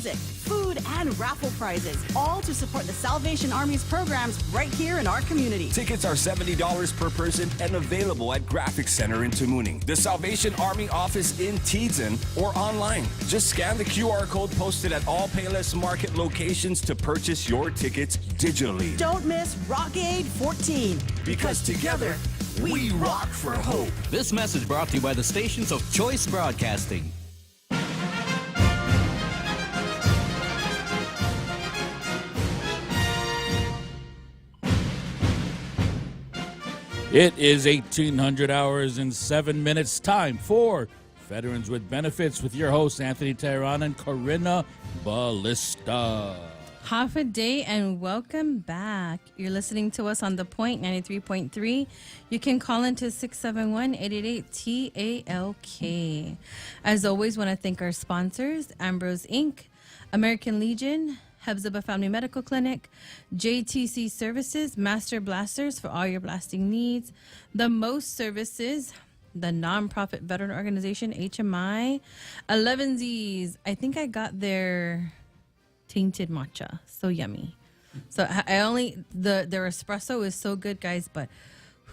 music, food, and raffle prizes, all to support the Salvation Army's programs right here in our community. Tickets are $70 per person and available at Graphics Center in Tamuning, the Salvation Army office in Teedzon, or online. Just scan the QR code posted at all Payless Market locations to purchase your tickets digitally. Don't miss Rockade 14. Because together, we rock for hope. This message brought to you by the stations of Choice Broadcasting. It is 1800 hours and 7 minutes. Time for Veterans with Benefits with your hosts, Anthony Tehran and Corinna Ballista. Half a day and welcome back. You're listening to us on The Point 93.3. You can call into 671-888-TALK. As always, want to thank our sponsors, Ambrose Inc., American Legion, Hebzibah Family Medical Clinic, JTC Services, Master Blasters for all your blasting needs, The Most Services, the nonprofit veteran organization, HMI, 11Z's. I think I got their tainted matcha. So yummy. So their espresso is so good, guys, but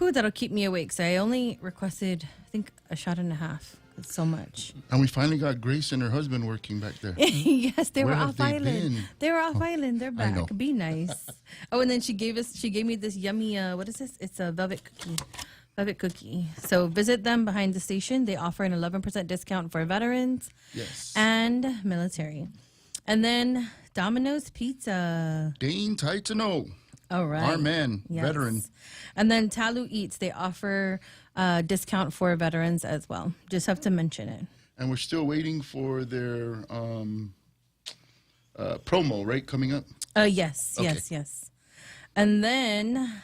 that'll keep me awake. So I only requested, I think, a shot and a half. It's so much. And we finally got Grace and her husband working back there. Yes, they were Where have off they island. been? They were off island. They're I know. back. Be nice. Oh, and then she gave me this yummy, what is this? It's a velvet cookie. So visit them behind the station. They offer an 11% discount for veterans and military. And then Domino's Pizza. Dane Titano. All right. Our man, veteran. And then Talu Eats. They offer a discount for veterans as well. Just have to mention it. And we're still waiting for their promo, right, coming up? Yes. And then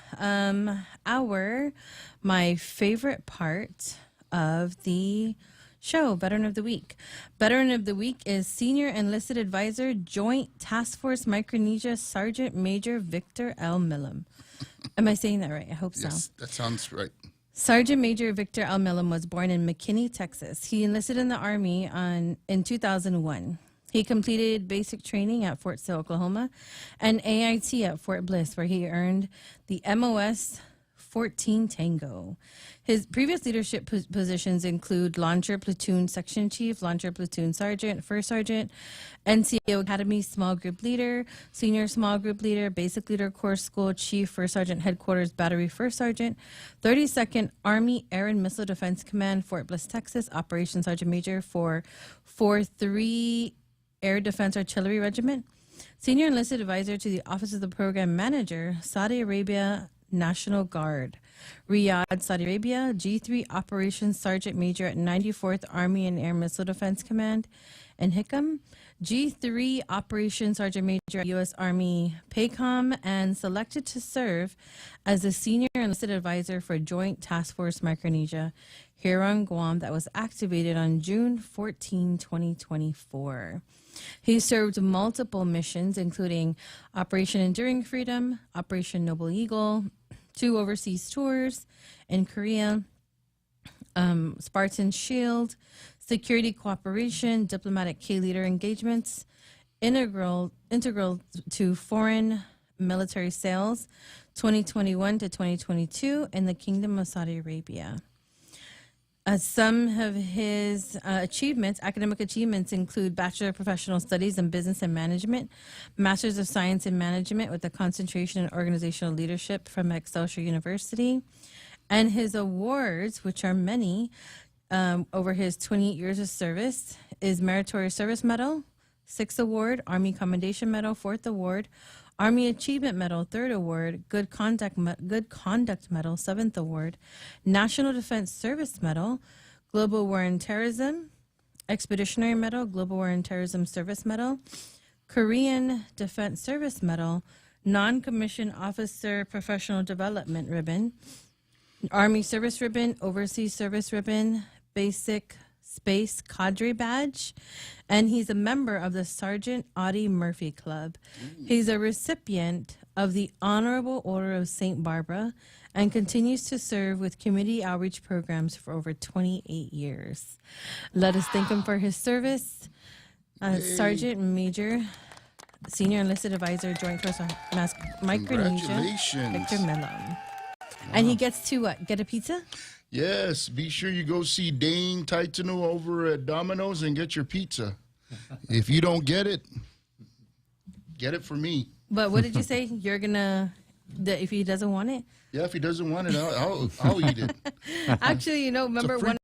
my favorite part of the show, Veteran of the Week. Veteran of the Week is Senior Enlisted Advisor, Joint Task Force Micronesia, Sergeant Major Victor L. Millam. Am I saying that right? I hope so. Yes, that sounds right. Sergeant Major Victor L. Millam was born in McKinney, Texas. He enlisted in the Army in 2001. He completed basic training at Fort Sill, Oklahoma, and AIT at Fort Bliss, where he earned the MOS 14 Tango. His previous leadership positions include Launcher Platoon Section Chief, Launcher Platoon Sergeant, First Sergeant, NCO Academy Small Group Leader, Senior Small Group Leader, Basic Leader Course School Chief, First Sergeant Headquarters Battery First Sergeant, 32nd Army Air and Missile Defense Command, Fort Bliss, Texas, Operations Sergeant Major for 4-3 Air Defense Artillery Regiment, Senior Enlisted Advisor to the Office of the Program Manager, Saudi Arabia National Guard, Riyadh, Saudi Arabia, G3 Operations Sergeant Major at 94th Army and Air Missile Defense Command in Hickam, G3 Operations Sergeant Major at U.S. Army PACOM, and selected to serve as the Senior Enlisted Advisor for Joint Task Force Micronesia here on Guam that was activated on June 14, 2024. He served multiple missions, including Operation Enduring Freedom, Operation Noble Eagle, 2 overseas tours in Korea, Spartan Shield, Security Cooperation, Diplomatic K-Leader engagements, integral to foreign military sales, 2021 to 2022 in the Kingdom of Saudi Arabia. Some of his academic achievements include Bachelor of Professional Studies in Business and Management, Masters of Science in Management with a concentration in Organizational Leadership from Excelsior University, and his awards, which are many, over his 28 years of service, is Meritorious Service Medal, 6th Award, Army Commendation Medal, 4th Award, Army Achievement Medal, 3rd Award, Good Conduct Medal, 7th Award, National Defense Service Medal, Global War and Terrorism, Expeditionary Medal, Global War and Terrorism Service Medal, Korean Defense Service Medal, Non-Commissioned Officer Professional Development Ribbon, Army Service Ribbon, Overseas Service Ribbon, Basic Space Cadre Badge, and he's a member of the Sergeant Audie Murphy Club. He's a recipient of the Honorable Order of St. Barbara and continues to serve with community outreach programs for over 28 years. Let us thank him for his service. Sergeant Major, Senior Enlisted Advisor, Joint Force Micronesia, Congratulations. Victor Mellum. And he gets to what? Get a pizza? Yes, be sure you go see Dane Titano over at Domino's and get your pizza. If you don't get it for me. But what did you say? You're gonna, if he doesn't want it? Yeah, if he doesn't want it, I'll eat it. Actually, remember free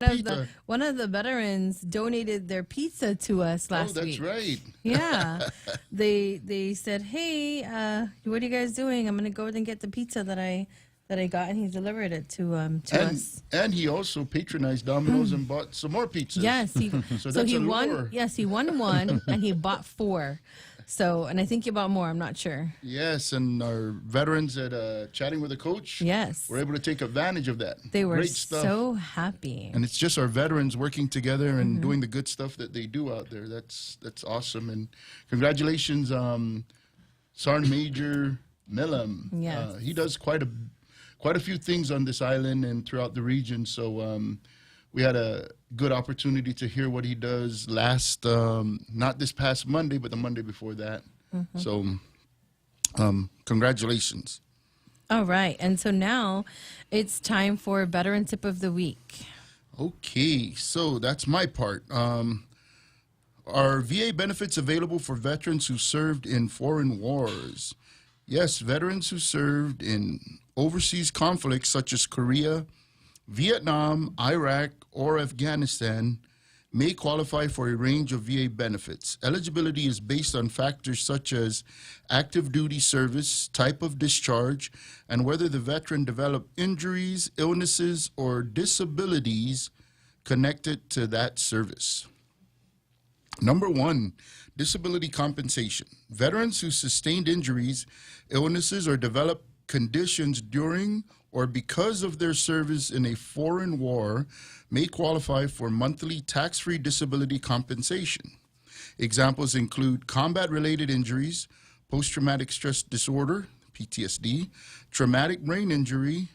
one of the veterans donated their pizza to us last week. Oh, that's right. Yeah, they said, "Hey, what are you guys doing? I'm gonna go and get the pizza that I got," and he delivered it to us. And he also patronized Domino's and bought some more pizzas. Yes, so he a won. lure. Yes, he won one, and he bought 4. So, and I think he bought more. I'm not sure. Yes, and our veterans at Chatting with a Coach. Yes, were able to take advantage of that. they were Great stuff. so happy. And it's just our veterans working together and doing the good stuff that they do out there. That's awesome. And congratulations, Sergeant Major Millum. Yes. He does quite a few things on this island and throughout the region. So we had a good opportunity to hear what he does last, not this past Monday, but the Monday before that. So congratulations. All right, and so now it's time for Veteran Tip of the Week. Okay, so that's my part. Are VA benefits available for veterans who served in foreign wars? Yes, veterans who served in overseas conflicts such as Korea, Vietnam, Iraq, or Afghanistan may qualify for a range of VA benefits. Eligibility is based on factors such as active duty service, type of discharge, and whether the veteran developed injuries, illnesses, or disabilities connected to that service. Number 1, disability compensation. Veterans who sustained injuries, illnesses, or developed conditions during or because of their service in a foreign war may qualify for monthly tax-free disability compensation. Examples include combat-related injuries, post-traumatic stress disorder, PTSD, traumatic brain injury,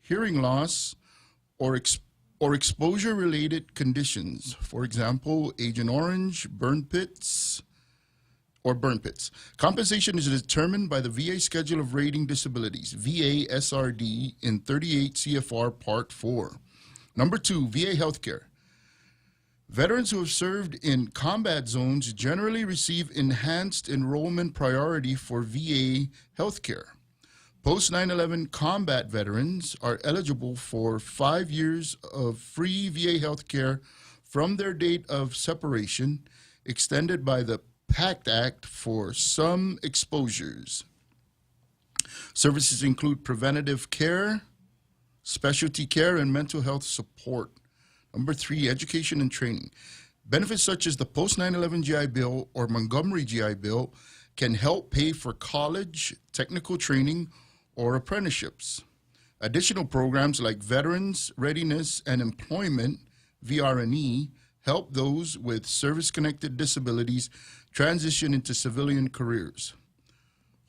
hearing loss, or exposure-related conditions. For example, Agent Orange, burn pits. Compensation is determined by the VA Schedule of Rating Disabilities, VA SRD, in 38 CFR Part 4. Number 2, VA healthcare. Veterans who have served in combat zones generally receive enhanced enrollment priority for VA healthcare. Post 9/11 combat veterans are eligible for 5 years of free VA healthcare from their date of separation, extended by the PACT Act for some exposures. Services include preventative care, specialty care, and mental health support. Number 3, education and training. Benefits such as the post 9/11 GI Bill or Montgomery GI Bill can help pay for college, technical training, or apprenticeships. Additional programs like Veterans Readiness and Employment, VRNE, help those with service-connected disabilities transition into civilian careers.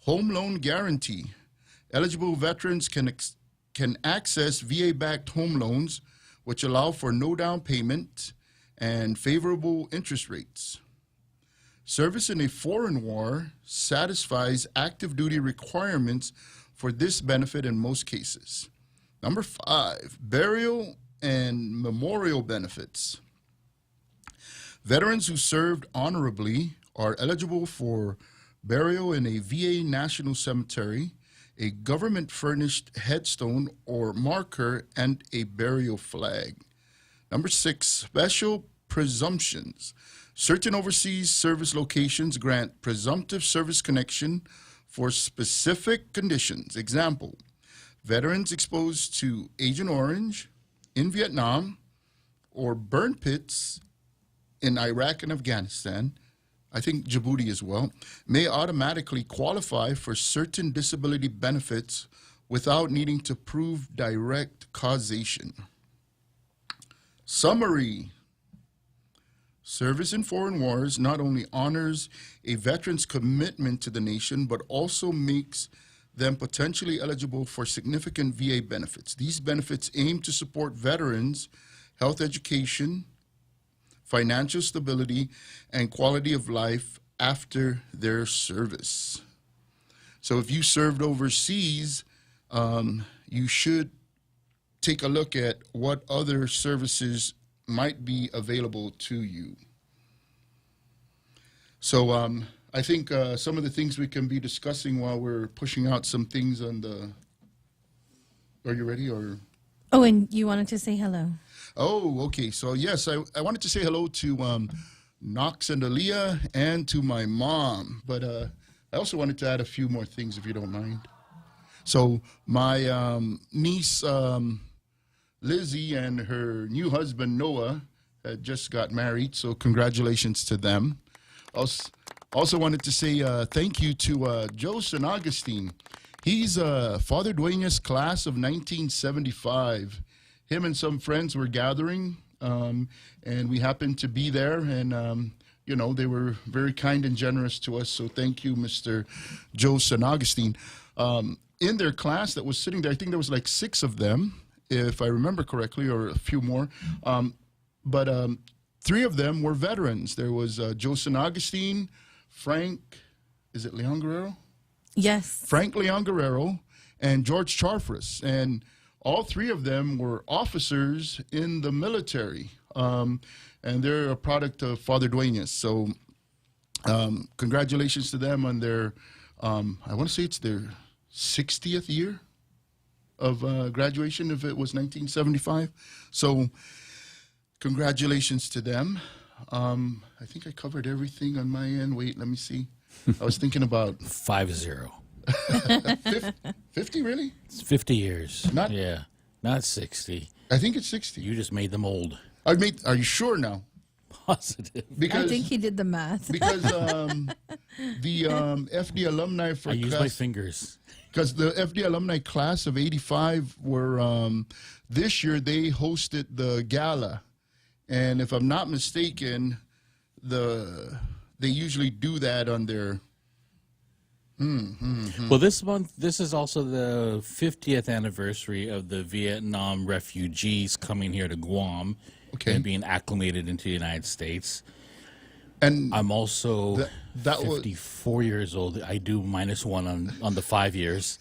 Home loan guarantee. Eligible veterans can access VA-backed home loans, which allow for no down payment and favorable interest rates. Service in a foreign war satisfies active duty requirements for this benefit in most cases. Number 5, burial and memorial benefits. Veterans who served honorably are eligible for burial in a VA National Cemetery, a government-furnished headstone or marker, and a burial flag. Number 6, special presumptions. Certain overseas service locations grant presumptive service connection for specific conditions. Example, veterans exposed to Agent Orange in Vietnam or burn pits in Iraq and Afghanistan, I think Djibouti as well, may automatically qualify for certain disability benefits without needing to prove direct causation. Summary. Service in foreign wars not only honors a veteran's commitment to the nation, but also makes them potentially eligible for significant VA benefits. These benefits aim to support veterans' health, education, financial stability, and quality of life after their service. So if you served overseas, you should take a look at what other services might be available to you. So I think some of the things we can be discussing while we're pushing out some things on the... Are you ready? Or Oh, and you wanted to say hello. Oh, okay. So yes, I wanted to say hello to Knox and Aaliyah and to my mom, but I also wanted to add a few more things if you don't mind. So my niece Lizzie and her new husband Noah had just got married, so congratulations to them. Also wanted to say thank you to Joe San Augustine. He's Father Dueña's class of 1975. Him and some friends were gathering, and we happened to be there, and you know, they were very kind and generous to us, so thank you, Mr. Joe San Augustine. In their class that was sitting there, I think there was like 6 of them, if I remember correctly, or a few more, but 3 of them were veterans. There was Joe San Augustine, Frank, is it Leon Guerrero? Yes. Frank Leon Guerrero, and George Charfris, and all 3 of them were officers in the military, and they're a product of Father Dueñas. So congratulations to them on their, I want to say it's their 60th year of graduation, if it was 1975. So congratulations to them. I think I covered everything on my end. Wait, let me see. I was thinking about 50. 50, really? It's 50 years. Not- Not 60. I think it's 60. You just made them old. Are you sure now? Positive. I think he did the math. Because the FD alumni for I use my fingers. because the FD alumni class of '85 were this year they hosted the gala, and if I'm not mistaken, they usually do that on their. Well, this month, this is also the 50th anniversary of the Vietnam refugees coming here to Guam and being acclimated into the United States. And I'm also that was 54 years old. I do -1 on the 5 years.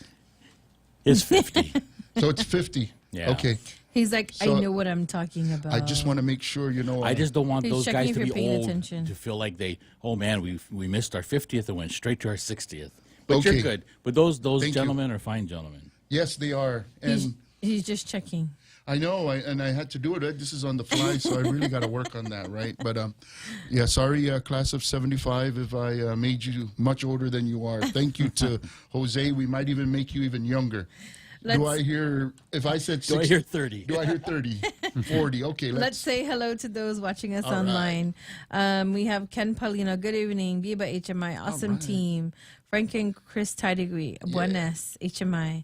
It's 50. so it's 50. Yeah. Okay. He's like, So, I know what I'm talking about. I just want to make sure you know. I just don't want He's those checking guys if to be you're paying old attention. to feel like oh man, we missed our 50th and went straight to our 60th. But Okay. you're good. But those Thank you. gentlemen are fine gentlemen. Yes, they are. And He's just checking. I know, and I had to do it. This is on the fly, so I really got to work on that, right? But yeah, sorry, class of '75, if I made you much older than you are. Thank you to Jose. We might even make you even younger. Do I hear? If I said 60, Do I hear 30? Do I hear 30? 40? Okay, Let's say hello to those watching us All online. We have Ken Paulino. Good evening. Viva HMI. Awesome right. team. Frank and Chris Tidegree. Buenas HMI.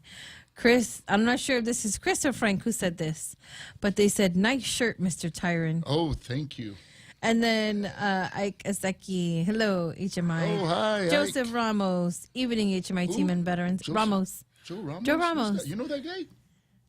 Chris, I'm not sure if this is Chris or Frank who said this, but they said, nice shirt, Mr. Tyron. Oh, thank you. And then Ike Asaki. Hello, HMI. Oh, hi, Joseph Ike. Ramos. Evening, HMI team and veterans. Joseph? Ramos. Joe Ramos. Joe Who's Ramos. that? You know that guy?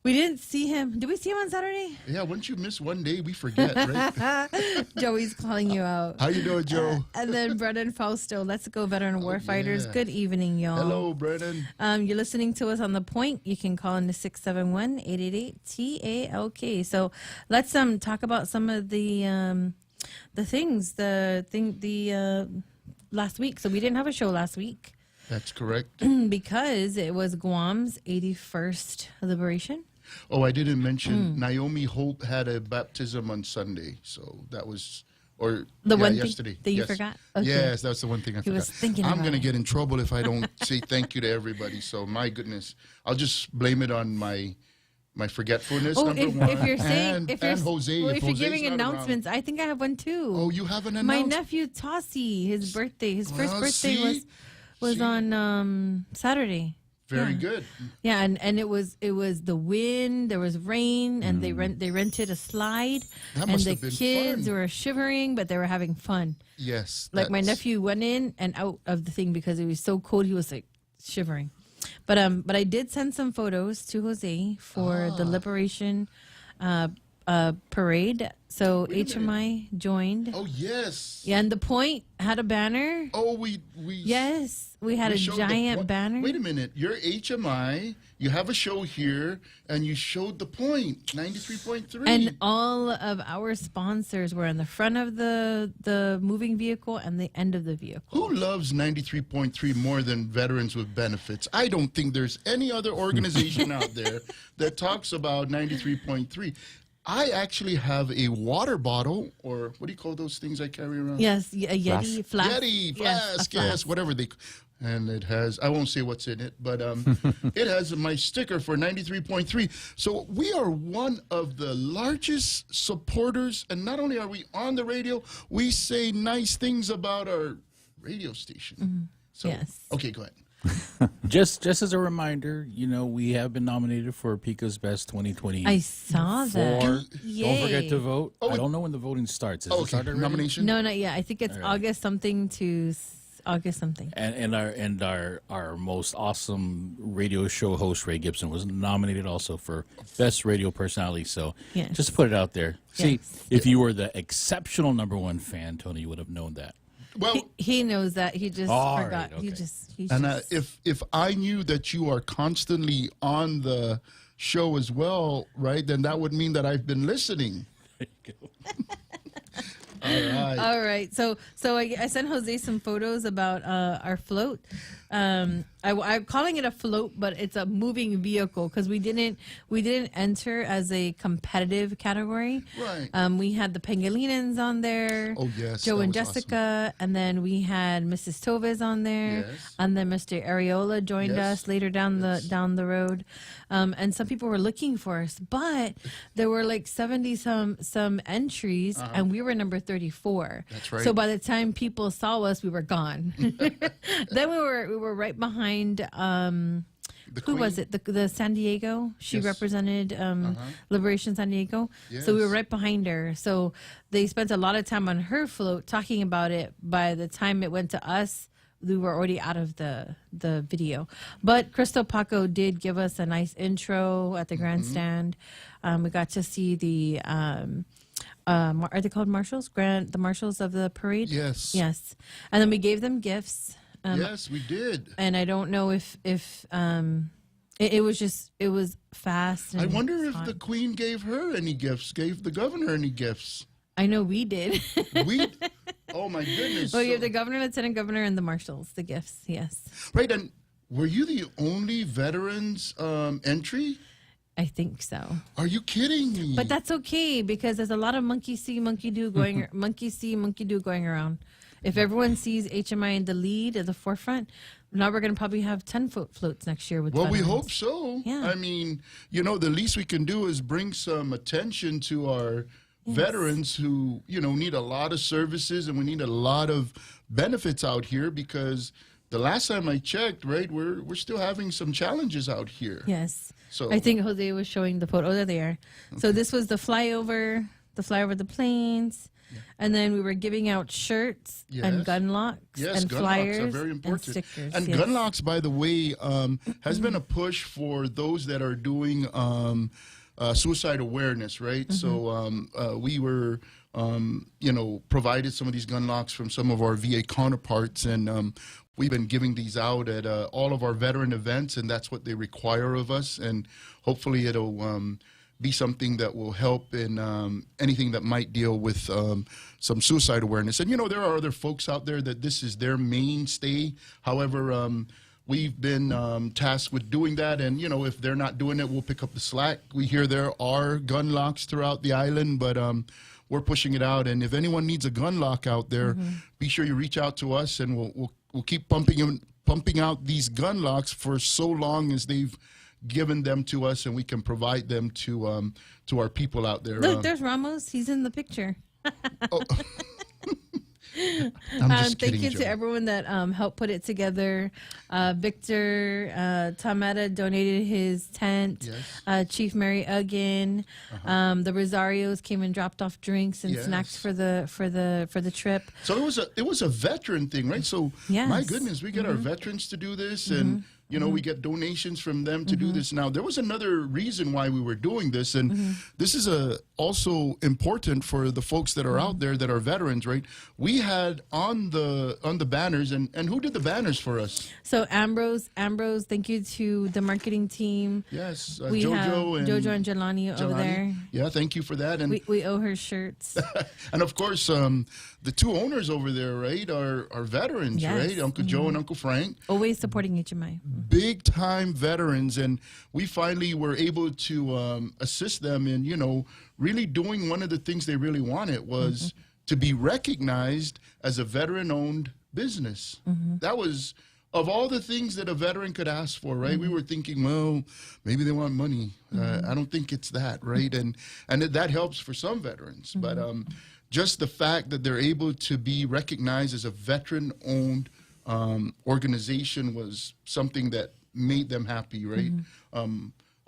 We didn't see him. Did we see him on Saturday? Yeah. Once you miss one day, we forget, right? Joey's calling you out. How you doing, Joe? And then Brennan Fausto, let's go veteran warfighters. yeah. Good evening, y'all. Hello, Brennan. You're listening to us on The Point. You can call in to 671-888-TALK. So let's talk about some of the things last week. So we didn't have a show last week That's correct. because it was Guam's 81st liberation. Oh, I didn't mention Naomi Hope had a baptism on Sunday, so that was yesterday. Thing that you forgot? Okay. Yes, that's the one thing I forgot. was thinking I'm about going to it. get in trouble if I don't say thank you to everybody. So my goodness, I'll just blame it on my forgetfulness. Oh, number one, if you're saying, and you're Jose, well, if if you're Jose's giving not around. announcements, I think I have one too. Oh, you have an My announcement. nephew Tossie, his birthday, his first Well, birthday see? was See? on Saturday. Very Yeah. good. Yeah, and it was the wind, there was rain, and they rented a slide, That and must the have been kids fun. were shivering, but they were having fun. Yes. Like my that's- nephew went in and out of the thing because it was so cold, he was like shivering. But I did send some photos to Jose for the liberation parade. So HMI joined. Oh, yes. Yeah, and the point had a banner. Oh, we Yes, we had a showed giant banner. Wait a minute. You're HMI. You have a show here, and you showed the point, 93.3. And all of our sponsors were in the front of the moving vehicle and the end of the vehicle. Who loves 93.3 more than Veterans with Benefits? I don't think there's any other organization out there that talks about 93.3. I actually have a water bottle, or what do you call those things I carry around? Yes, a Yeti flask. Yeti, Yes, flask, a yes, whatever they. And it has, I won't say what's in it, but it has my sticker for 93.3. So we are one of the largest supporters. And not only are we on the radio, we say nice things about our radio station. So, Yes. Okay, go ahead. Just as a reminder, we have been nominated for Pika's Best 2020. I saw that. Don't forget Yay. to vote. Oh, I don't know when the voting starts. Is it Okay, started already? nomination? No, not yet. I think it's right. August something to August something. And our most awesome radio show host, Ray Gibson, was nominated also for Best Radio Personality. So Yes. just to put it out there. See, Yes. if you were the exceptional #1 fan, Tony, you would have known that. Well, He knows that. He just All forgot. right, He okay. just. and if I knew that you are constantly on the show as well, right, then that would mean that I've been listening. There you go. All right. All right. So I sent Jose some photos about our float. I'm calling it a float, but it's a moving vehicle because we didn't enter as a competitive category. Right. We had the Pangalinans on there. Oh, yes, Joe that and was Jessica, and then we had Mrs. Toves on there, Yes. and then Mr. Areola joined Yes. us later down the road, and some people were looking for us, but there were like 70 some entries, and we were number 34. That's right. So by the time people saw us, we were gone. Then we were right behind. Who was Queen? it? The San Diego. She Yes. represented Liberation San Diego. So we were Yes. right behind her. So they spent a lot of time on her float talking about it. By the time it went to us, we were already out of the video. But Crystal Paco did give us a nice intro at the grandstand. We got to see the are they called marshals? The marshals of the parade. Yes. Yes. And then we gave them gifts. Yes, we did. And I don't know if it was fast. And I wonder if fun. the Queen gave her any gifts, gave the governor any gifts. I know we did. We, oh my goodness. Well, you have So- the governor, lieutenant governor, and the marshals. The gifts, yes. right, and were you the only veterans entry? I think so. Are you kidding me? But that's okay because there's a lot of monkey see, monkey do going going around. If everyone sees HMI in the lead at the forefront, now we're going to probably have 10-foot floats next year with Well, we veterans. hope so. Yeah. I mean, the least we can do is bring some attention to our veterans who, need a lot of services, and we need a lot of benefits out here because the last time I checked, right, we're still having some challenges out here. Yes. So- I think Jose was showing the photo. Oh, there they are. So this was the flyover the planes. And then we were giving out shirts and Yes. gun locks Yes, and gun flyers locks are very important. and stickers. And yes. gun locks, by the way, has been a push for those that are doing suicide awareness, right? Mm-hmm. So we were, provided some of these gun locks from some of our VA counterparts, and we've been giving these out at all of our veteran events, and that's what they require of us. And hopefully it'll be something that will help in anything that might deal with some suicide awareness. And, there are other folks out there that this is their mainstay. However, we've been tasked with doing that. And, if they're not doing it, we'll pick up the slack. We hear there are gun locks throughout the island, but we're pushing it out. And if anyone needs a gun lock out there, be sure you reach out to us, and we'll keep pumping out these gun locks for so long as they've given them to us, and we can provide them to our people out there. Look, there's Ramos. He's in the picture. I'm just Thank kidding, you Joe. to everyone that helped put it together. Victor Tameta donated his tent. Yes. Chief Mary Uggan, the Rosarios came and dropped off drinks and Yes. snacks for the trip. So it was a veteran thing, right? So Yes. my goodness, we get our veterans to do this, and You know, we get donations from them to do this. Now, there was another reason why we were doing this, and this is also important for the folks that are out there that are veterans, right? We had on the banners, and who did the banners for us? So Ambrose, thank you to the marketing team. Yes, We have Jojo and Jelani over there. Yeah, thank you for that. And We owe her shirts. and of course, the two owners over there, right, are veterans, Yes. right? Uncle Joe and Uncle Frank. Always supporting HMI. Big time veterans, and we finally were able to assist them in, you know, really doing one of the things they really wanted was to be recognized as a veteran-owned business. That was, of all the things that a veteran could ask for, right? We were thinking, well, maybe they want money. I don't think it's that, right? And that helps for some veterans, but just the fact that they're able to be recognized as a veteran-owned organization was something that made them happy, right?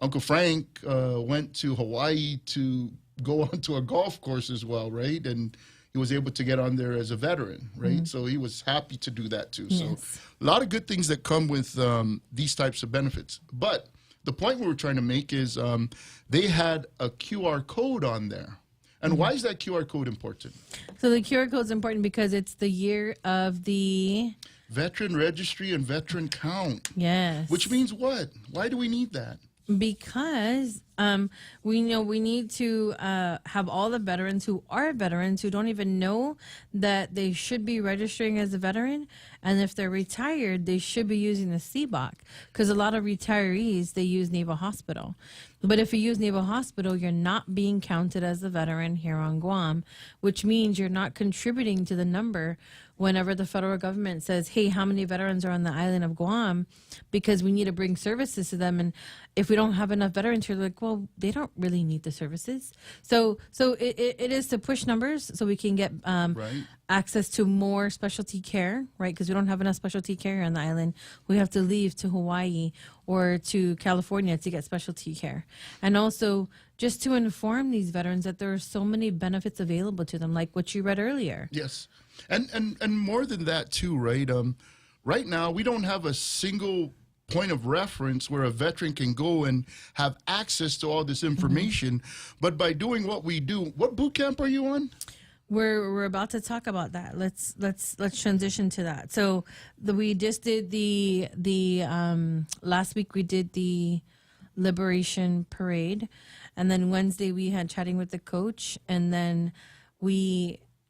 Uncle Frank went to Hawaii to go onto a golf course as well, right? And he was able to get on there as a veteran, right? So he was happy to do that too. So a lot of good things that come with these types of benefits. But the point we were trying to make is they had a QR code on there. And why is that QR code important? So the QR code is important because it's the year of the Veteran Registry and Veteran Count. Yes. Which means what? Why do we need that? Because we know we need to have all the veterans who are veterans who don't even know that they should be registering as a veteran, and if they're retired, they should be using the CBOC, because a lot of retirees, they use Naval Hospital. But if you use Naval Hospital, you're not being counted as a veteran here on Guam, which means you're not contributing to the number whenever the federal government says, hey, how many veterans are on the island of Guam, because we need to bring services to them. And if we don't have enough veterans, you're like, well, they don't really need the services. So it is to push numbers so we can get access to more specialty care, right? Because we don't have enough specialty care on the island. We have to leave to Hawaii or to California to get specialty care. And also just to inform these veterans that there are so many benefits available to them, like what you read earlier. Yes. And more than that too, right? Right now, we don't have a single point of reference where a veteran can go and have access to all this information. But by doing what we do, what boot camp are you on? We're about to talk about that. Let's transition to that. So we just did the last week we did the Liberation Parade, and then Wednesday we had chatting with the coach, and then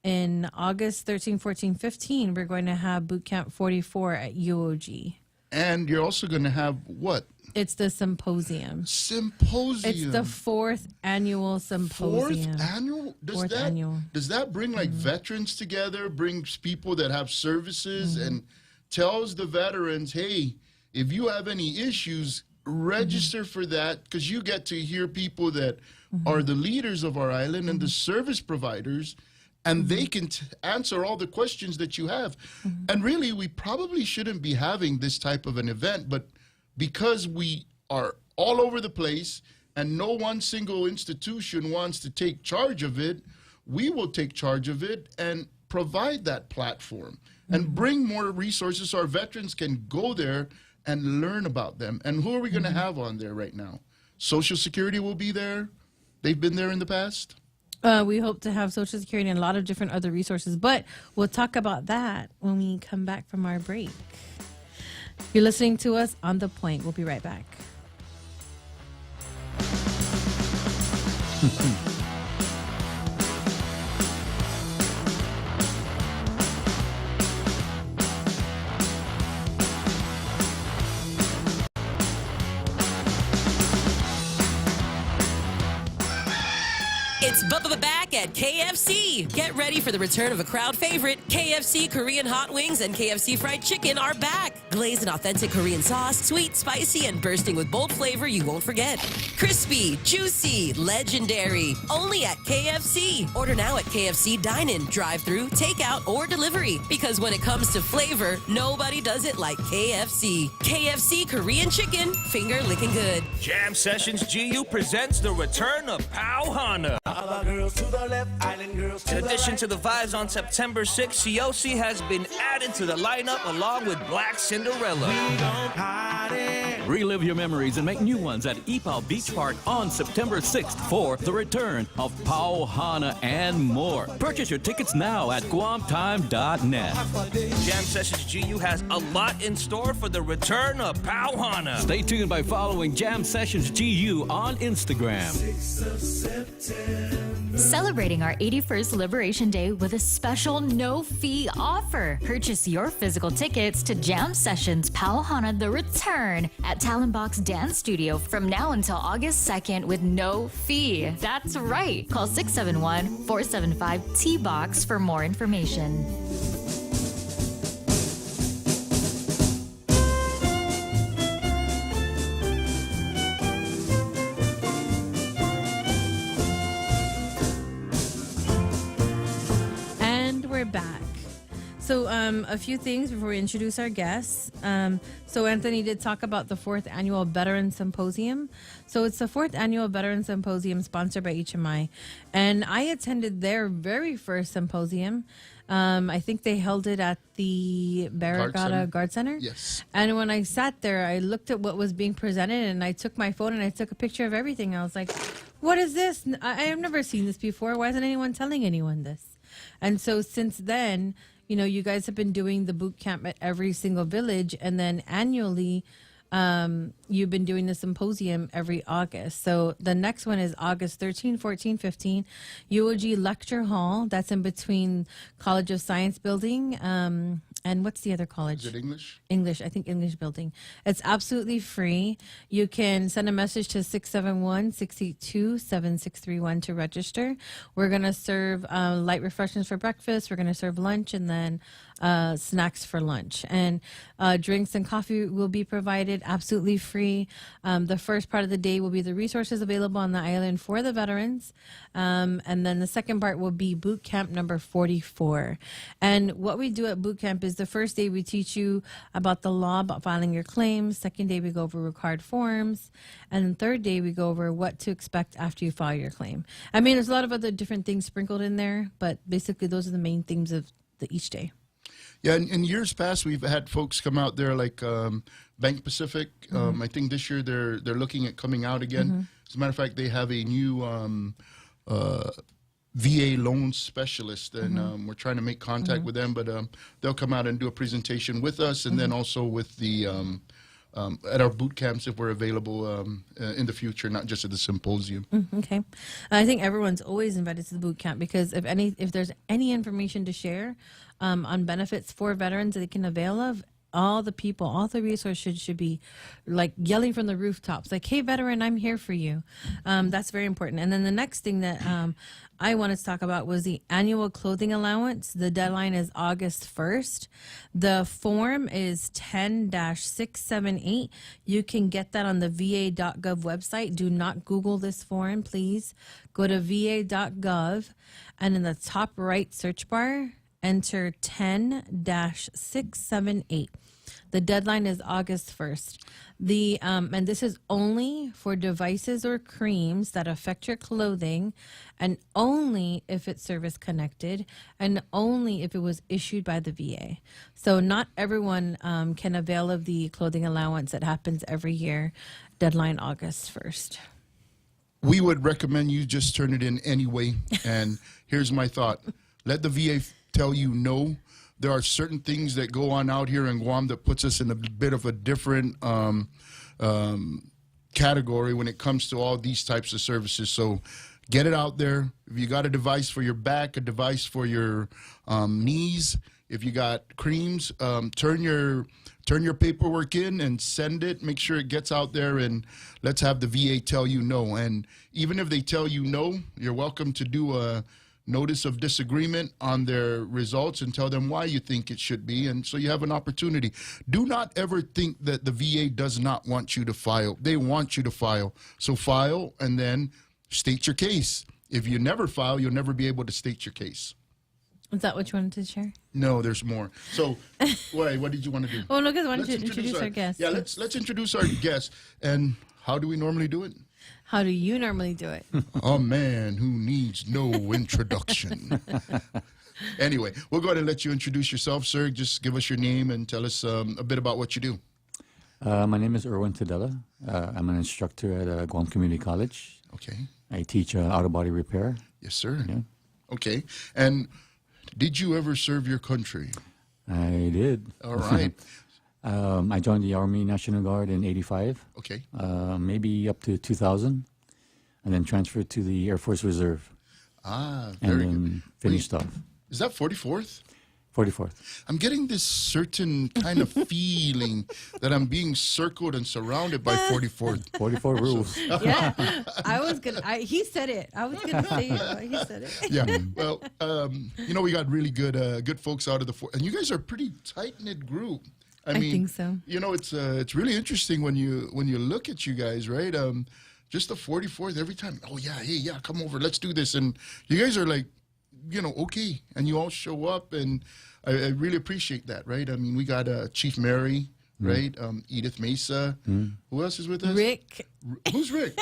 in August 13, 14, 15 we're going to have boot camp 44 at UOG. And you're also going to have what? It's the symposium. Symposium. It's the 4th annual symposium. 4th annual? Does that bring like veterans together, brings people that have services and tells the veterans, hey, if you have any issues, register for that, because you get to hear people that are the leaders of our island and the service providers, and they can answer all the questions that you have. And really, we probably shouldn't be having this type of an event, but because we are all over the place and no one single institution wants to take charge of it, we will take charge of it and provide that platform and bring more resources so our veterans can go there and learn about them. And who are we going to have on there right now? Social Security will be there. They've been there in the past. We hope to have Social Security and a lot of different other resources, but we'll talk about that when we come back from our break. You're listening to us on The Point. We'll be right back. It's Bubba back at KFC. Get ready for the return of a crowd favorite. KFC Korean hot wings and KFC fried chicken are back. Glazed in authentic Korean sauce, sweet, spicy, and bursting with bold flavor you won't forget. Crispy, juicy, legendary. Only at KFC. Order now at KFC dine-in, drive-thru, takeout, or delivery. Because when it comes to flavor, nobody does it like KFC. KFC Korean chicken, finger licking good. Jam Sessions GU presents the return of Pow Hana, Other girls to the left, island girls to In the addition right. to the vibes on September 6th, COC has been added to the lineup along with Black Cinderella. We gon' party. Relive your memories and make new ones at Ipaw Beach Park on September 6th for the return of Pauhana and more. Purchase your tickets now at guamtime.net. Jam Sessions GU has a lot in store for the return of Pauhana. Stay tuned by following Jam Sessions GU on Instagram. Celebrating our 81st Liberation Day with a special no-fee offer. Purchase your physical tickets to Jam Sessions Pauhana The Return at Talon Box Dance Studio from now until August 2nd with no fee. That's right. Call 671-475-T-Box for more information. We're back. So a few things before we introduce our guests. So Anthony did talk about the 4th Annual Veteran Symposium. So it's the 4th Annual Veteran Symposium sponsored by HMI. And I attended their very first symposium. I think they held it at the Barragata Guard Center. Yes. And when I sat there, I looked at what was being presented and I took my phone and I took a picture of everything. I was like, what is this? I have never seen this before. Why isn't anyone telling anyone this? And so since then, you know, you guys have been doing the boot camp at every single village, and then annually, you've been doing the symposium every August. So the next one is August 13, 14, 15, UOG Lecture Hall. That's in between College of Science building. And what's the other college? Is it English? English, I think English building. It's absolutely free. You can send a message to 671-682-7631 to register. We're going to serve light refreshments for breakfast. We're going to serve lunch and then snacks for lunch. And drinks and coffee will be provided absolutely free. The first part of the day will be the resources available on the island for the veterans. And then the second part will be boot camp number 44. And what we do at boot camp is the first day we teach you about the law about filing your claims. Second day we go over required forms. And then third day we go over what to expect after you file your claim. I mean, there's a lot of other different things sprinkled in there, but basically those are the main themes of each day. Yeah, in years past, we've had folks come out there like Bank Pacific. I think this year they're looking at coming out again. As a matter of fact, they have a new VA loan specialist, and we're trying to make contact with them. But they'll come out and do a presentation with us, and then also with the at our boot camps if we're available in the future, not just at the symposium. Okay, I think everyone's always invited to the boot camp because if there's any information to share on benefits for veterans that they can avail of, all the people, all the resources should be like yelling from the rooftops, like, "Hey, veteran, I'm here for you." That's very important. And then the next thing that I wanted to talk about was the annual clothing allowance. The deadline is August 1st. The form is 10-678. You can get that on the va.gov website. Do not Google this form, please. Go to va.gov, and in the top right search bar, enter 10-678. The deadline is August 1st. And this is only for devices or creams that affect your clothing, and only if it's service connected, and only if it was issued by the VA. So not everyone can avail of the clothing allowance that happens every year. Deadline August 1st. We would recommend you just turn it in anyway. And here's my thought. Let the VA tell you no. There are certain things that go on out here in Guam that puts us in a bit of a different category when it comes to all these types of services. So get it out there. If you got a device for your back, a device for your knees, if you got creams, turn your paperwork in and send it. Make sure it gets out there, and let's have the VA tell you no. And even if they tell you no, you're welcome to do a notice of disagreement on their results and tell them why you think it should be, and so you have an opportunity. Do not ever think that the VA does not want you to file. They want you to file. So file and then state your case. If you never file, you'll never be able to state your case. Is that what you wanted to share? No, there's more. So, what did you want to do? Oh, no, because I wanted to introduce our guest. Yeah, let's introduce our guest. And how do we normally do it? How do you normally do it? A man who needs no introduction. Anyway, we'll go ahead and let you introduce yourself, sir. Just give us your name and tell us a bit about what you do. My name is Erwin Tadella. I'm an instructor at Guam Community College. Okay. I teach auto body repair. Yes, sir. Yeah. Okay. And did you ever serve your country? I did. All right. I joined the Army National Guard in '85. Okay. Maybe up to 2000, and then transferred to the Air Force Reserve. Ah, and very then good. finished off. Is that 44th? 44th. I'm getting this certain kind of feeling that I'm being circled and surrounded by 44th. 44 rules. Yeah, I was gonna. He said it. I was gonna say it, but he said it. Yeah. Well, we got really good folks out of the and you guys are a pretty tight knit group. I mean, think so. It's really interesting when you look at you guys, right? Just the 44th every time. Oh yeah, hey, yeah, come over, let's do this, and you guys are like, okay, and you all show up, and I really appreciate that, right? I mean, we got Chief Mary, right? Edith Mesa. Who else is with us? Rick. Who's Rick?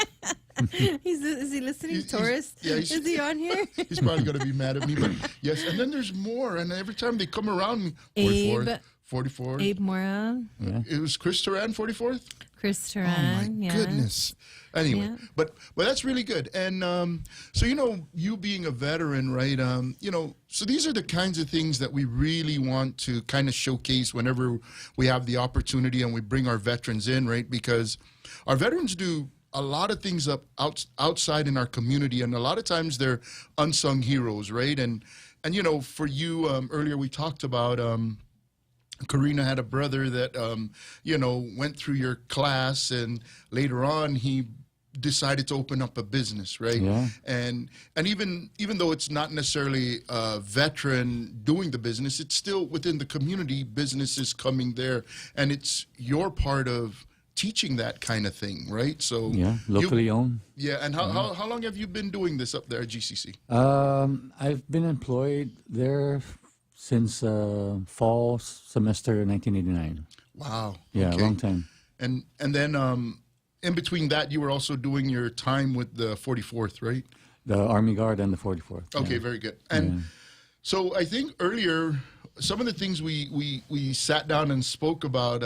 Is he listening? Taurus? Is he on here? He's probably going to be mad at me, but yes. And then there's more, and every time they come around, 44th, 44th. Abe Moran. Yeah. It was Chris Turan, 44th? Chris Oh Turan. my goodness. Anyway, Yeah. but that's really good. And so you being a veteran, right? So these are the kinds of things that we really want to kind of showcase whenever we have the opportunity and we bring our veterans in, right? Because our veterans do a lot of things outside in our community, and a lot of times they're unsung heroes, right? And for you, earlier we talked about. Karina had a brother that, went through your class, and later on he decided to open up a business, right? Yeah. And even though it's not necessarily a veteran doing the business, it's still within the community. Business is coming there, and it's your part of teaching that kind of thing, right? So Yeah, locally owned. Yeah. And how long have you been doing this up there at GCC? I've been employed there since fall semester 1989. Wow. Yeah, Okay. a long time. And then in between that, you were also doing your time with the 44th, right? The Army Guard and the 44th. Okay, yeah. very good. And so I think earlier, some of the things we sat down and spoke about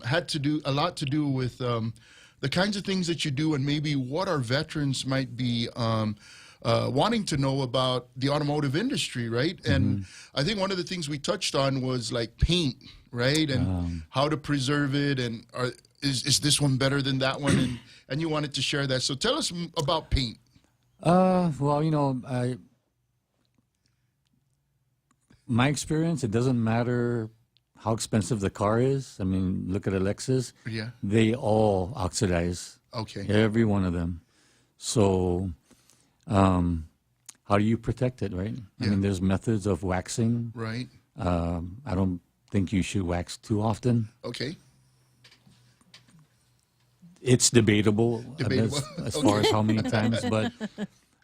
had to do a lot to do with the kinds of things that you do, and maybe what our veterans might be wanting to know about the automotive industry, right? And I think one of the things we touched on was like paint, right? And how to preserve it, and is this one better than that one? And you wanted to share that. So tell us about paint. Well, my experience, it doesn't matter how expensive the car is. I mean, look at a Lexus. Yeah. They all oxidize. Okay. Every one of them. So how do you protect it, right? I mean, there's methods of waxing. Right. I don't think you should wax too often. Okay. It's debatable, Debatable. as far as how many times, but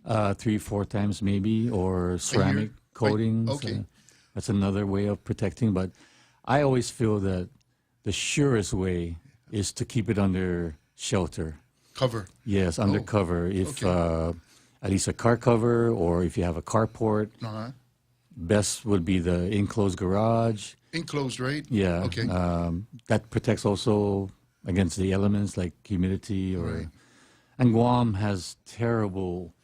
3-4 times maybe, or ceramic coatings. Okay. That's another way of protecting. But I always feel that the surest way is to keep it under shelter. Cover. Yes, under cover. If okay. At least a car cover, or if you have a carport, best would be the enclosed garage. Enclosed, right? Yeah. Okay. That protects also against the elements like humidity or. Right. And Guam has terrible.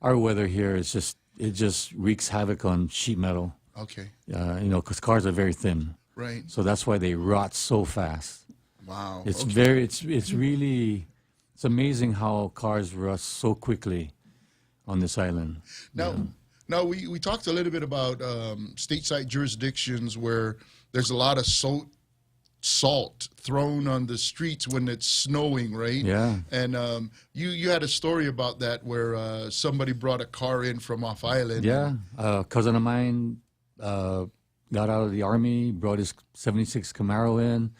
Our weather here is just wreaks havoc on sheet metal. Okay. Because cars are very thin. Right. So that's why they rot so fast. Wow. It's okay. it's really, it's amazing how cars rust so quickly on this island. Now we talked a little bit about stateside jurisdictions where there's a lot of salt thrown on the streets when it's snowing, right? Yeah. And you had a story about that where somebody brought a car in from off island. Yeah. A cousin of mine got out of the Army, brought his 76 Camaro in,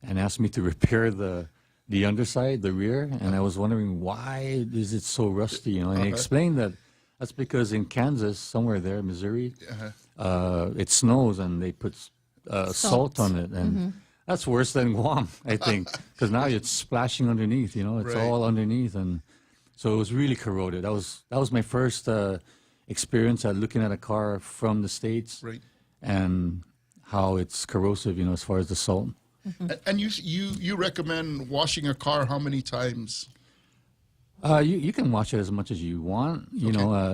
and asked me to repair the underside, the rear. And I was wondering, why is it so rusty? And he explained that that's because in Kansas, somewhere there, Missouri, it snows and they put salt on it. And that's worse than Guam, I think, because now it's splashing underneath, it's Right. all underneath. And So it was really corroded. That was my first experience at looking at a car from the States, Right. and how it's corrosive, as far as the salt. And you recommend washing a car how many times? You can wash it as much as you want,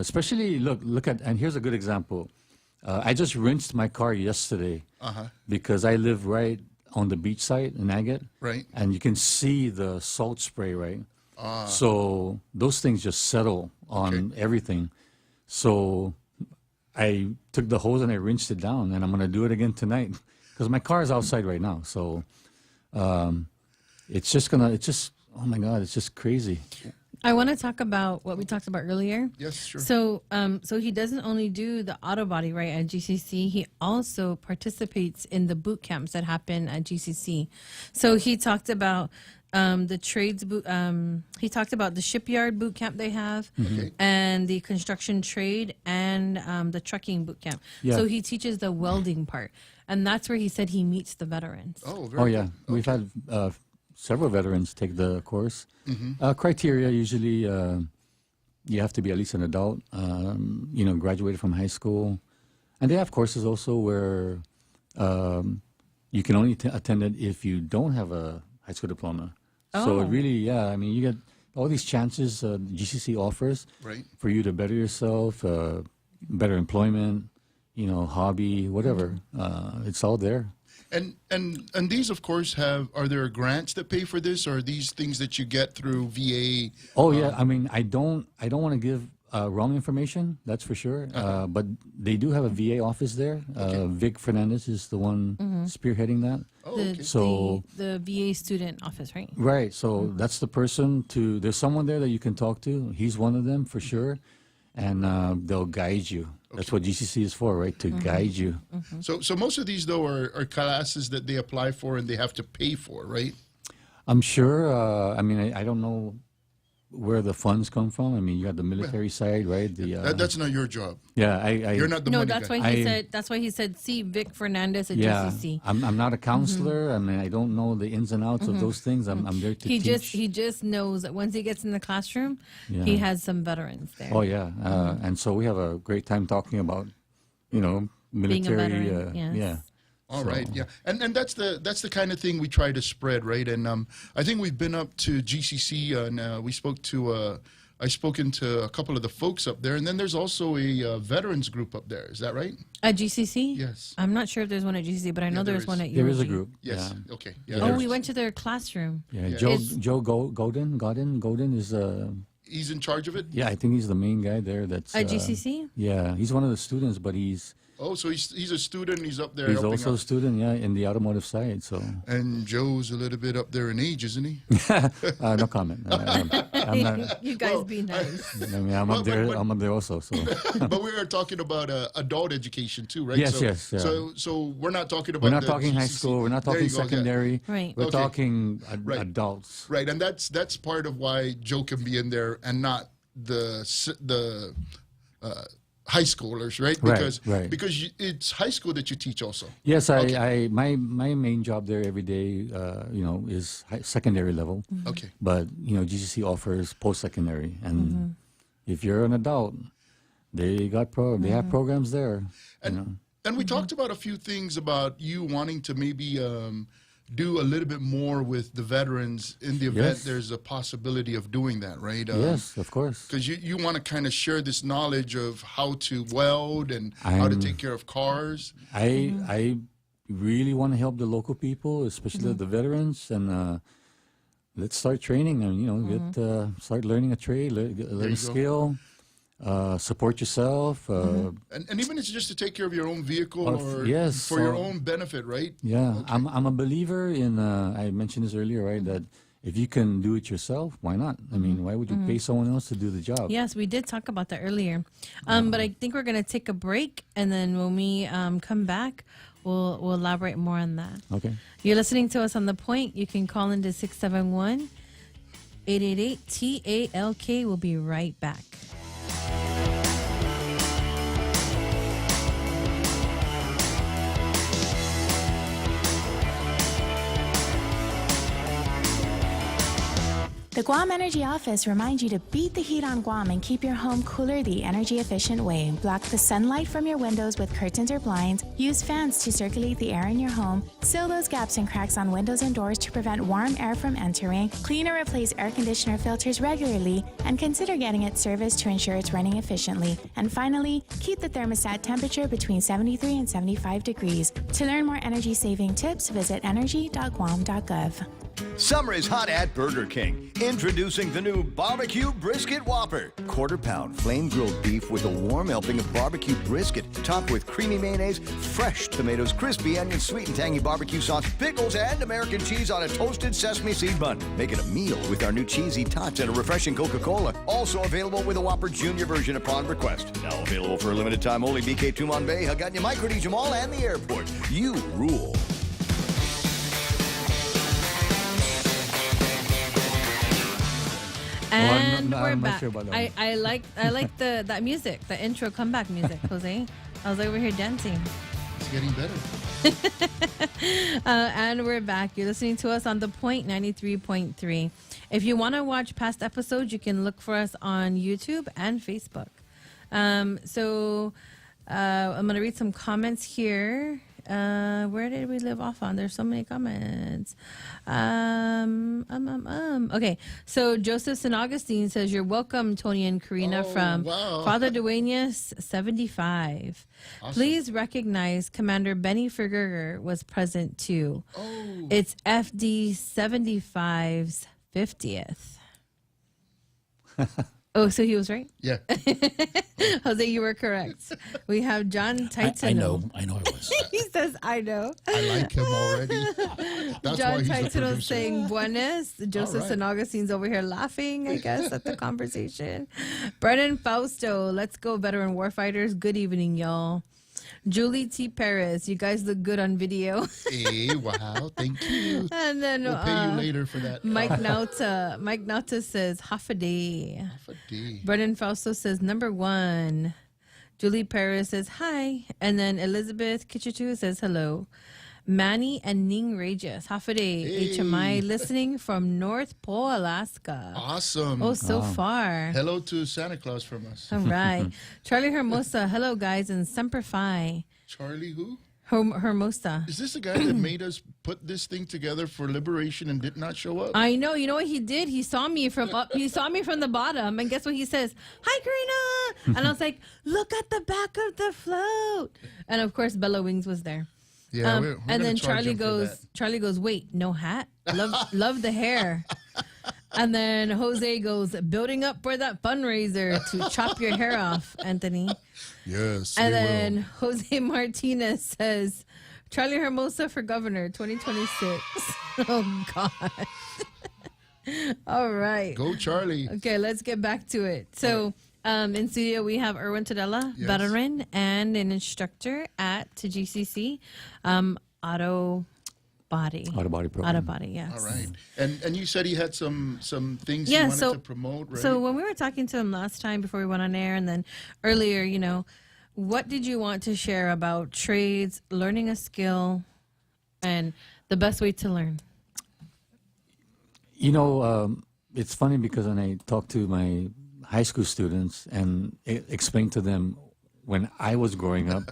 especially look at, and here's a good example. I just rinsed my car yesterday because I live right on the beach side in Agate, Right. and you can see the salt spray, right? So those things just settle on everything. So I took the hose and I rinsed it down, and I'm gonna do it again tonight because my car is outside right now. So it's just oh my God, it's just crazy. I want to talk about what we talked about earlier. Yes, sure. So, so he doesn't only do the auto body right at GCC. He also participates in the boot camps that happen at GCC. So he talked about the trades boot. He talked about the shipyard boot camp they have, and the construction trade, and the trucking boot camp. Yeah. So he teaches the welding part, and that's where he said he meets the veterans. Oh, very Yeah, good. we've had several veterans take the course. Criteria usually you have to be at least an adult, graduated from high school, and they have courses also where you can only attend it if you don't have a high school diploma. So it really, you get all these chances GCC offers Right. for you to better yourself, better employment, hobby, whatever. It's all there. And these, of course, are there grants that pay for this, or are these things that you get through VA? Oh yeah, I don't want to give wrong information. That's for sure. But they do have a VA office there. Vic Fernandez is the one spearheading that. Oh, The, okay. So the VA student office, right? right. So that's the person to. There's someone there that you can talk to. He's one of them for sure, and they'll guide you. That's what GCC is for, right? To guide you. So most of these, though, are classes that they apply for and they have to pay for, right? I'm sure. I don't know where the funds come from. You got the military side, right? That's not your job. Yeah, You're not the No, money that's guy. why he said. That's why he said. See Vic Fernandez at Yeah, GCC. I'm not a counselor. I don't know the ins and outs of those things. I'm there to He teach. he just knows that once he gets in the classroom, he has some veterans there. Oh yeah, and so we have a great time talking about, military. veteran, yes. Yeah. All right, yeah, and that's the kind of thing we try to spread, right? And I think we've been up to GCC, and we spoke to. I've spoken to a couple of the folks up there, and then there's also a veterans group up there. Is that right? At GCC? Yes. I'm not sure if there's one at GCC, but I know there there's is. one at UOG. There is a group. Yes. Yeah. Okay. Yeah, Oh, there's- we went to their classroom. Yeah. It's- Joe Godin is He's in charge of it. yeah, I think he's the main guy there. That's At GCC? Yeah, he's one of the students, but he's Oh, so he's a student. He's up there. he's helping also a out. student. Yeah, in the automotive side. So And Joe's a little bit up there in age, isn't he? no comment. I'm not. You guys Well, be nice. I'm up there. I'm up there also. So But we are talking about adult education too, right? Yes, so, yes, yeah. So we're not talking about. we're not the talking high GCC. school. We're not There talking you go, yeah. secondary. Right. We're Okay. talking Right. adults. Right, and that's part of why Joe can be in there and not the high schoolers, right? Right, right. Because it's high school that you teach also. Yes, Okay. my main job there every day, is secondary level. Okay. But GCC offers post-secondary, and if you're an adult, they have programs there. And we talked about a few things about you wanting to maybe do a little bit more with the veterans in the event Yes. there's a possibility of doing that, right? Yes, of course. Because you want to kind of share this knowledge of how to weld and how to take care of cars. I really want to help the local people, especially the veterans, and let's start training and start learning a trade, learn you a go. skill, support yourself. And even it's just to take care of your own vehicle or yes, for your so- own benefit, right? Yeah, I'm a believer in. I mentioned this earlier, right? That if you can do it yourself, why not? I mean, why would you pay someone else to do the job? Yes, we did talk about that earlier. But I think we're going to take a break, and then when we come back, we'll elaborate more on that. Okay. You're listening to us on The Point. You can call into 671-888-TALK. We'll be right back. The Guam Energy Office reminds you to beat the heat on Guam and keep your home cooler the energy-efficient way. Block the sunlight from your windows with curtains or blinds. Use fans to circulate the air in your home. Seal those gaps and cracks on windows and doors to prevent warm air from entering. Clean or replace air conditioner filters regularly. And consider getting it serviced to ensure it's running efficiently. And finally, keep the thermostat temperature between 73 and 75 degrees. To learn more energy-saving tips, visit energy.guam.gov. Summer is hot at Burger King. Introducing the new Barbecue Brisket Whopper. Quarter-pound flame-grilled beef with a warm helping of barbecue brisket, topped with creamy mayonnaise, fresh tomatoes, crispy onions, sweet and tangy barbecue sauce, pickles, and American cheese on a toasted sesame seed bun. Make it a meal with our new cheesy tots and a refreshing Coca-Cola. Also available with a Whopper Junior version upon request. Now available for a limited time only. BK Tumon Bay, Haganya, Micronesia Mall, and the airport. You rule. And we're I'm not back. sure about that I like that music, the intro comeback music, Jose. I was over here dancing. It's getting better. And we're back. You're listening to us on The Point 93.3. If you want to watch past episodes, you can look for us on YouTube and Facebook. So I'm going to read some comments here. Where did we live off on? There's so many comments. Okay, so Joseph St. Augustine says, "You're welcome, Tony and Karina," from Father Duenas 75. Awesome. Please recognize Commander Benny Ferger was present too. It's FD 75's 50th. Oh, so he was right? Yeah. Jose, you were correct. We have John Titano. I know I was. He says, I know. I like him already. That's John why he's the Titano producer. saying buenas. Joseph St. Augustine's over here laughing, I guess, at the conversation. Brennan Fausto, let's go, veteran warfighters. Good evening, y'all. Julie T. Perez, you guys look good on video. Hey, wow, thank you. And then we'll pay you later for that. Mike Nauta says half a day. Half a day. Brendan Fausto says number 1. Julie Perez says hi. And then Elizabeth Kitchitu says hello. Manny and Ning Regis, half a day. Hey. HMI listening from North Pole, Alaska. Awesome. Oh, so far. Hello to Santa Claus from us. All right. Charlie Hermosa, hello guys, and Semper Fi. Charlie who? Hermosa. Is this the guy that made us put this thing together for liberation and did not show up? I know. You know what he did? He saw me from up. He saw me from the bottom, and guess what he says? Hi, Karina. And I was like, look at the back of the float. And of course, Bella Wings was there. Yeah, we're and then charge him for that. Charlie goes, wait, no hat? Love the hair. And then Jose goes, building up for that fundraiser to chop your hair off, Anthony. Yes. And then Jose Martinez says, Charlie Hermosa for governor 2026. Oh, God. All right. Go, Charlie. Okay, let's get back to it. So, in studio, we have Erwin Tadella, veteran and an instructor at GCC Auto Body program. Auto Body, yes. All right. And you said he had some things he wanted to promote, right? So when we were talking to him last time before we went on air and then earlier, you know, what did you want to share about trades, learning a skill, and the best way to learn? You know, it's funny because when I talk to my high school students and explain to them when I was growing up,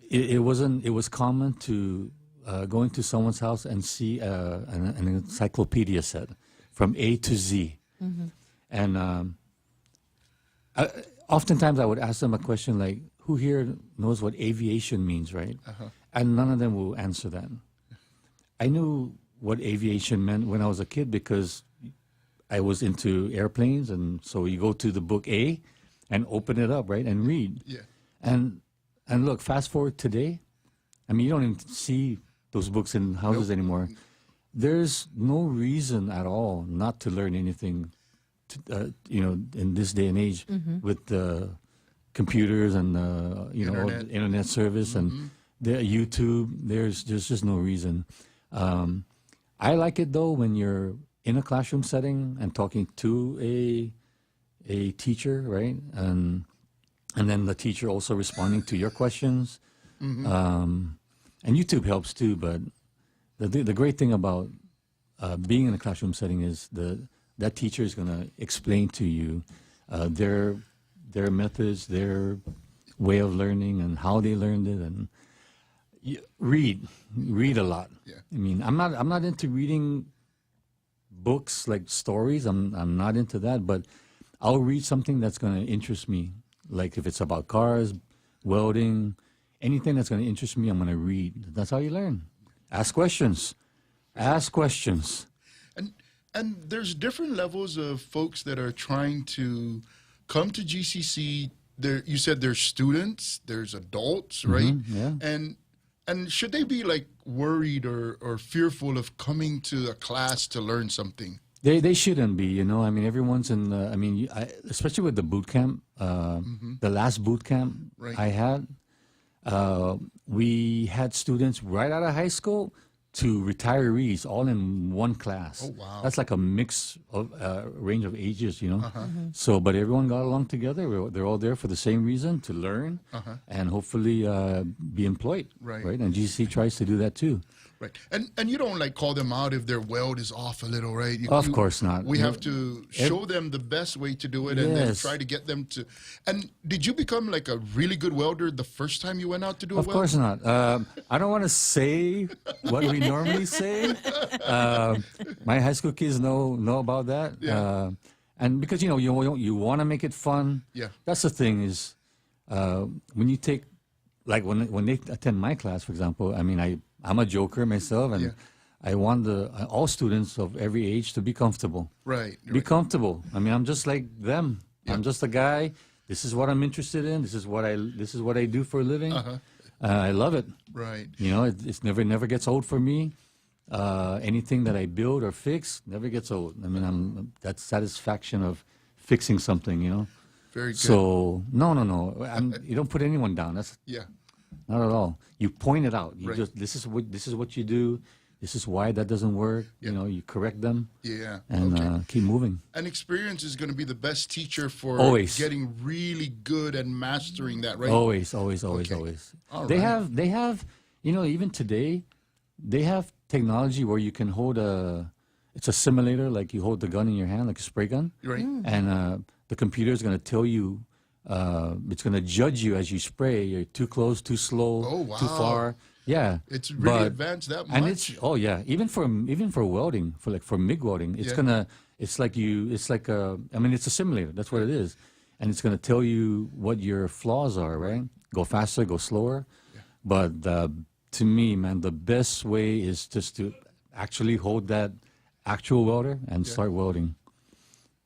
it was common to go into someone's house and see an encyclopedia set from A to Z. Mm-hmm. And oftentimes I would ask them a question like, who here knows what aviation means, right? Uh-huh. And none of them will answer that. I knew what aviation meant when I was a kid because I was into airplanes, and so you go to the book A and open it up, right, and read. Yeah. And look, fast forward today, I mean, you don't even see those books in houses anymore. There's no reason at all not to learn anything, you know, in this day and age with the computers and you know, all the internet service and the YouTube. There's just no reason. I like it though when you're in a classroom setting and talking to a teacher, right? And then the teacher also responding to your questions. And YouTube helps too, but the great thing about being in a classroom setting is that teacher is going to explain to you their methods, their way of learning, and how they learned it, and read a lot. Yeah. I mean, I'm not into reading books like stories. I'm not into that, but I'll read something that's going to interest me. Like if it's about cars, welding, anything that's going to interest me, I'm going to read. That's how you learn. Ask questions. Ask questions. And there's different levels of folks that are trying to come to GCC. You said there's students, there's adults, right? Yeah. And should they be like worried or fearful of coming to a class to learn something? They shouldn't be, you know. I mean, everyone's in. Especially with the boot camp. The last boot camp I had, we had students right out of high school to retirees all in one class. Oh, wow. That's like a mix of range of ages, you know. So, but everyone got along together. They're all there for the same reason, to learn and hopefully be employed. Right. And GCC tries to do that too. Right. And you don't like call them out if their weld is off a little, right? Of course not. We have to show them the best way to do it and then try to get them to. And did you become like a really good welder the first time you went out to do a weld? Of course not. I don't want to say what we normally say. My high school kids know about that. Yeah. And because, you know, you want to make it fun. Yeah. That's the thing is when you take, like when they attend my class, for example, I mean, I'm a joker myself, and I want all students of every age to be comfortable. Right. Be comfortable. I mean, I'm just like them. Yeah. I'm just a guy. This is what I'm interested in. This is what I do for a living. I love it. Right. You know, it never gets old for me. Anything that I build or fix never gets old. I mean, that satisfaction of fixing something. You know. Very good. So no. You don't put anyone down. That's not at all. You point it out. You just this is what you do. This is why that doesn't work. You know, you correct them. Yeah. And keep moving. And experience is going to be the best teacher for Always. getting really good and mastering that, right? Always. All they right. have. You know, even today, they have technology where you can hold it's a simulator, like you hold the gun in your hand, like a spray gun. Right. And the computer is going to tell you. It's going to judge you as you spray. You're too close, too slow, too far. Yeah, it's really advanced that much. And it's even for welding, for MIG welding, it's it's a simulator. That's what it is, and it's going to tell you what your flaws are. Right, go faster, go slower. Yeah. But to me, man, the best way is just to actually hold that actual welder and start welding.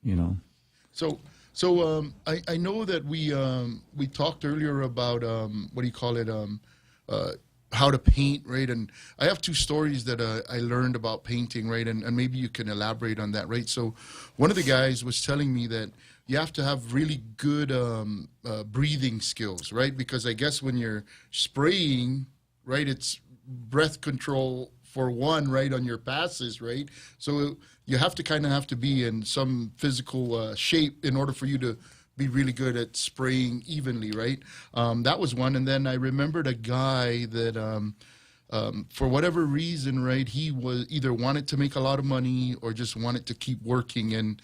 You know. So I know that we talked earlier about what do you call it, how to paint, right? And I have two stories that I learned about painting, right? And maybe you can elaborate on that, right? So one of the guys was telling me that you have to have really good breathing skills, right? Because I guess when you're spraying, right, it's breath control for one, right, on your passes, right? So you have to be in some physical shape in order for you to be really good at spraying evenly, right? That was one. And then I remembered a guy that for whatever reason, right, he was either wanted to make a lot of money or just wanted to keep working. And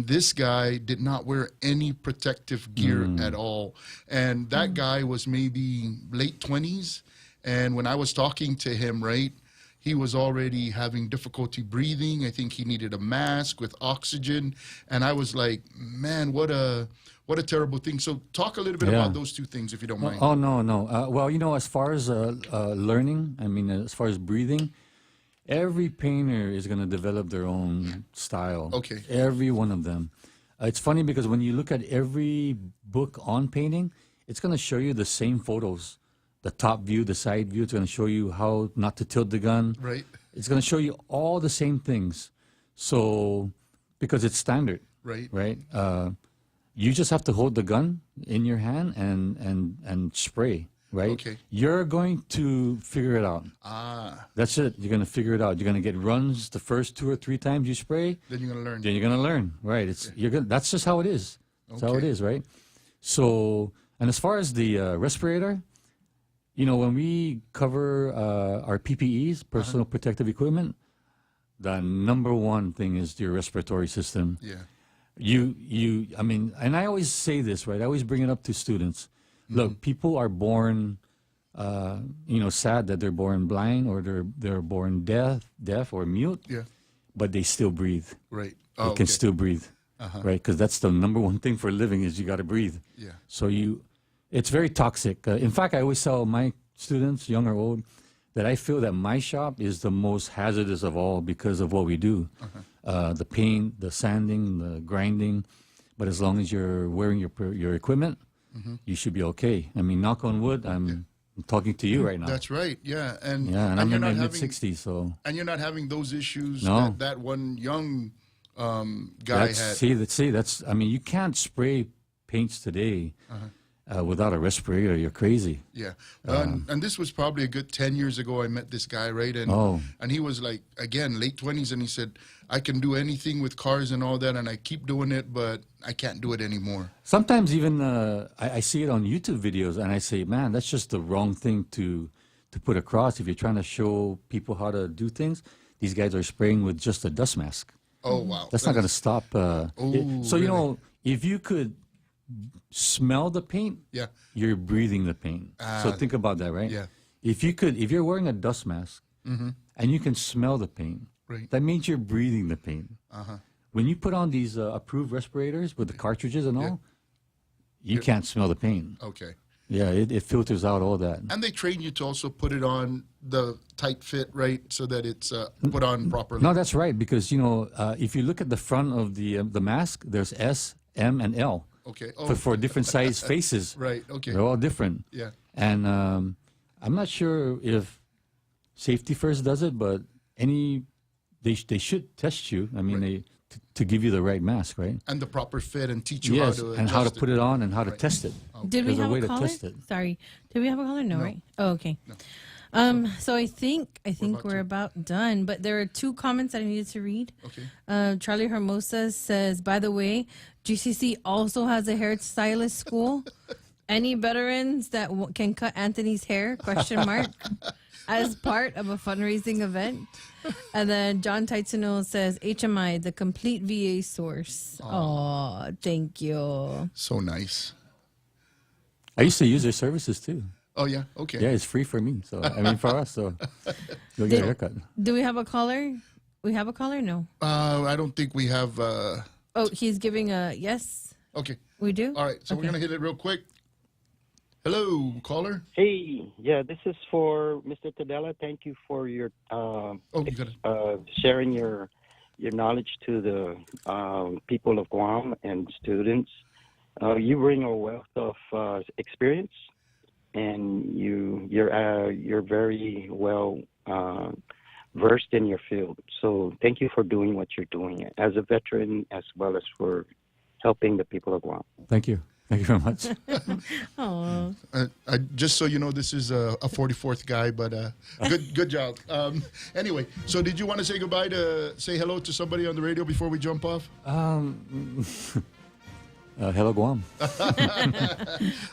this guy did not wear any protective gear at all. And that guy was maybe late 20s. And when I was talking to him, right, he was already having difficulty breathing. I think he needed a mask with oxygen. And I was like, man, what a terrible thing. So talk a little bit about those two things, if you don't mind. Oh, no. Well, you know, as far as learning, I mean, as far as breathing, every painter is going to develop their own style. Okay. Every one of them. It's funny because when you look at every book on painting, it's going to show you the same photos. The top view, the side view, it's going to show you how not to tilt the gun. Right. It's going to show you all the same things. So, because it's standard. Right. Right. You just have to hold the gun in your hand and spray. Right. Okay. You're going to figure it out. That's it. You're going to figure it out. You're going to get runs the first 2 or 3 times you spray. Then you're going to learn. Then you're going to learn. Right. That's just how it is. That's how it is. Right. So, and as far as the respirator. You know, when we cover our PPEs, personal protective equipment, the number one thing is your respiratory system. Yeah. I mean, and I always say this, right? I always bring it up to students. Look, people are born, sad that they're born blind or they're born deaf or mute. Yeah. But they still breathe. Right. They can still breathe. Right? Because that's the number one thing for living is you got to breathe. Yeah. So it's very toxic. In fact, I always tell my students, young or old, that I feel that my shop is the most hazardous of all because of what we do. The paint, the sanding, the grinding. But as long as you're wearing your equipment, you should be okay. I mean, knock on wood, I'm talking to you right now. That's right. Yeah. And I'm you're in my not mid-60s, so. And you're not having those issues No. that one young guy had. That's, I mean, you can't spray paints today without a respirator. You're crazy. Yeah. And this was probably a good 10 years ago I met this guy, right? And he was like, again, late 20s, and he said, I can do anything with cars and all that, and I keep doing it, but I can't do it anymore. Sometimes even I see it on YouTube videos, and I say, man, that's just the wrong thing to put across. If you're trying to show people how to do things, these guys are spraying with just a dust mask. Oh, wow. That's not going to stop. So, really? If you could smell the paint, you're breathing the paint. So think about that, right? Yeah. If you're wearing a dust mask and you can smell the paint, that means you're breathing the paint. When you put on these approved respirators with the cartridges and all, you can't smell the paint. Okay. Yeah, it filters out all that. And they train you to also put it on the tight fit, right, so that it's put on properly. No, that's right, because, if you look at the front of the mask, there's S, M, and L. Okay. For different size faces. Right, okay. They're all different. Yeah. And I'm not sure if Safety First does it, but they should test you. I mean, to give you the right mask, right? And the proper fit and teach you how to and how to adjust put it on and how to test it. Did we There's have a way a caller? to test it. Sorry. Did we have a caller? No, right? Oh, okay. No. So I think we're about done, but there are two comments that I needed to read. Okay. Charlie Hermosa says, by the way, GCC also has a hairstylist school. Any veterans that can cut Anthony's hair? Question mark. As part of a fundraising event. And then John Taitsuno says, HMI, the complete VA source. Oh, thank you. So nice. I used to use their services too. Oh, yeah? Okay. Yeah, it's free for me. So, I mean, for us. So, go get a haircut. Do we have a caller? We have a caller? No. I don't think we have. Oh, he's giving a yes. Okay. We do? All right. So we're going to hit it real quick. Hello, caller. Hey, yeah, this is for Mr. Tadella. Thank you for your sharing your knowledge to the people of Guam and students. You bring a wealth of experience, and you're very well versed in your field. So thank you for doing what you're doing as a veteran, as well as for helping the people of Guam. Thank you. Thank you very much. Oh. Just so you know, this is a 44th guy, but good job. Anyway, so did you want to say hello to somebody on the radio before we jump off? Hello, Guam.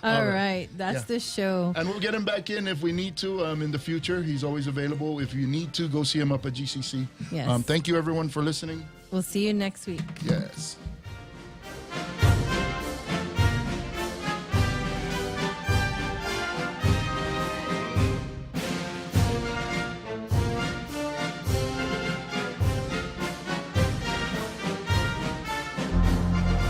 All right. That's the show. And we'll get him back in if we need to in the future. He's always available. If you need to, go see him up at GCC. Yes. Thank you, everyone, for listening. We'll see you next week. Yes.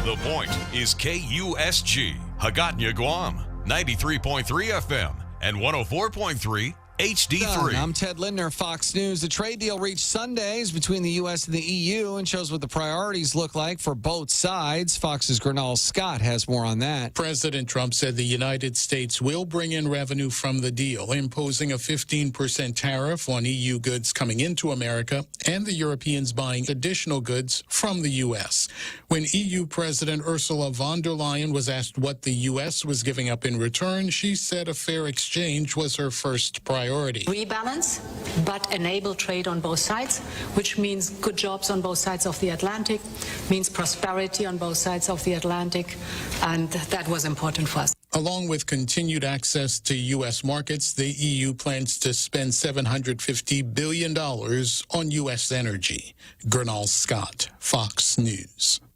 The Point is KUSG, Hagåtña, Guam, 93.3 FM and 104.3 HD3. I'm Ted Lindner, Fox News. The trade deal reached Sundays between the U.S. and the EU and shows what the priorities look like for both sides. Fox's Gernal Scott has more on that. President Trump said the United States will bring in revenue from the deal, imposing a 15% tariff on EU goods coming into America and the Europeans buying additional goods from the U.S. When EU President Ursula von der Leyen was asked what the U.S. was giving up in return, she said a fair exchange was her first priority. Rebalance, but enable trade on both sides, which means good jobs on both sides of the Atlantic, means prosperity on both sides of the Atlantic, and that was important for us. Along with continued access to U.S. markets, the EU plans to spend $750 billion on U.S. energy. Gernal Scott, Fox News.